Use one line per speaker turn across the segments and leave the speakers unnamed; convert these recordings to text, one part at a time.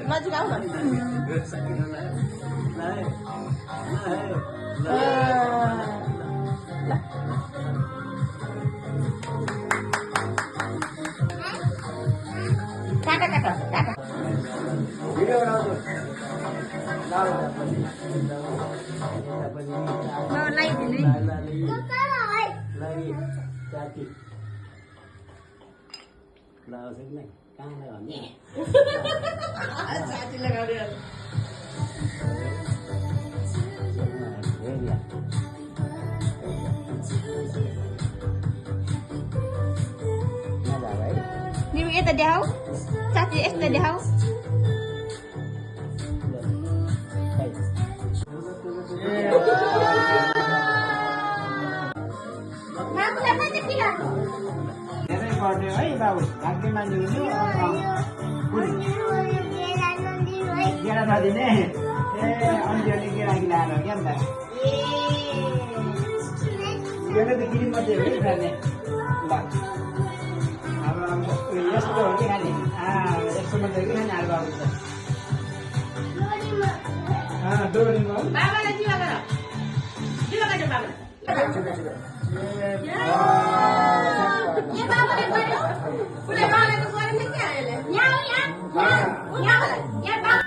नजिक आऊ न काटा काटा काटा भिडियो बनाउँछु Ni kita jauh, caci es jauh. Kamu dapat tidak?
Ini kode, baru. Lagi mandi ini. Kira tadi nih. Anjir ini kira-kira ada yang dah. Kira dikirim aja nih. Mbak. Yes, betul ini kan ini. Sebentar ini hanya ada bagus. 25.
Bawa lagi bawa. Juga kan bawa. Ya bawa daripada. Boleh bawa itu suara macam ni. Nyau ya. Nyau. Ya bawa.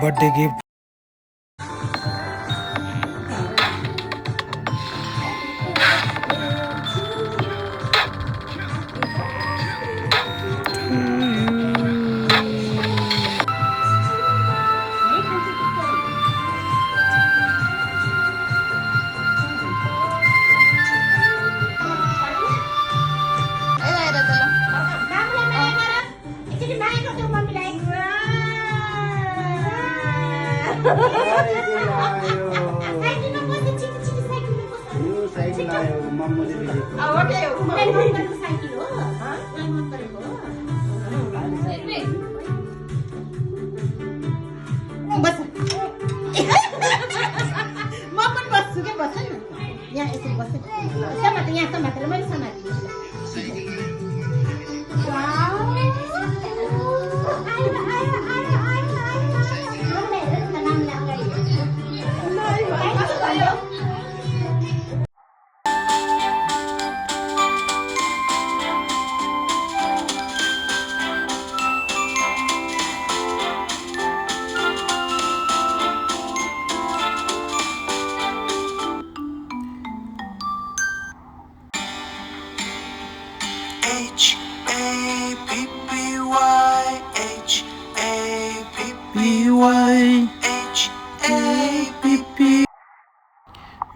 birthday gift.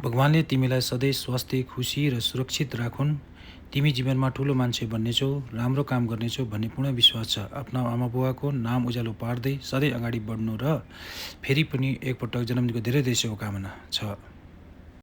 भगवानले तिमीलाई सधैँ स्वास्थ्य खुसी र सुरक्षित राखुन्। तिमी जीवनमा ठुलो मान्छे बन्नेछौ, राम्रो काम गर्नेछौ भन्ने पूर्ण विश्वास छ। आफ्ना आमा बुवाको नाम उज्यालो पार्दै सधैँ अगाडि बढ्नु र फेरि पनि एकपटक जन्मदिनको धेरै धेरै शुभकामना छ।